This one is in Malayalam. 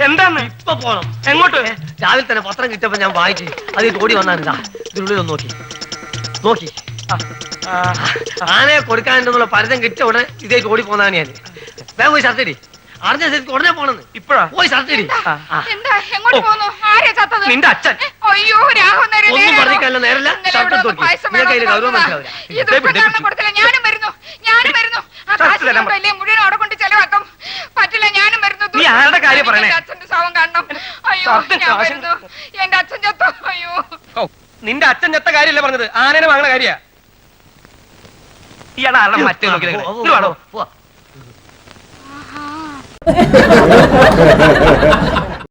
എന്താന്ന് ഇപ്പൊ പോണം? എങ്ങോട്ട്? രാവിലെ തന്നെ പത്രം കിട്ടിയപ്പോ ഞാൻ വായിച്ചു. അത് ഓടി വന്നാ ഇതിനുള്ളിൽ ഒന്ന് നോക്കി ആനയെ കൊടുക്കാനുള്ള പരിധം കിട്ടിയ ഉടനെ ഇതേക്ക് ഓടി പോന്നാണ് ഞാൻ. വേഗം പോയി ഷർട്ടിടി. അറിഞ്ഞ ശരിക്കും ഉടനെ പോണെന്ന്. ഇപ്പഴാ പോയി ഷർട്ടിടി. നിന്റെ അച്ഛൻ. ഒന്നും പറഞ്ഞില്ല, നേരല്ല. ഷർട്ട് നിങ്ങൾക്ക് അതിൽ ഗൗരവം മനസ്സിലാവില്ല. നീ ആരുടെ കാര്യം പറയണേ? നിന്റെ അച്ഛൻ ചത്ത കാര്യമല്ല പറഞ്ഞത്, ആനേനെ വാങ്ങണ കാര്യ. ഇയാളെ ആളെ മറ്റേ നോക്കി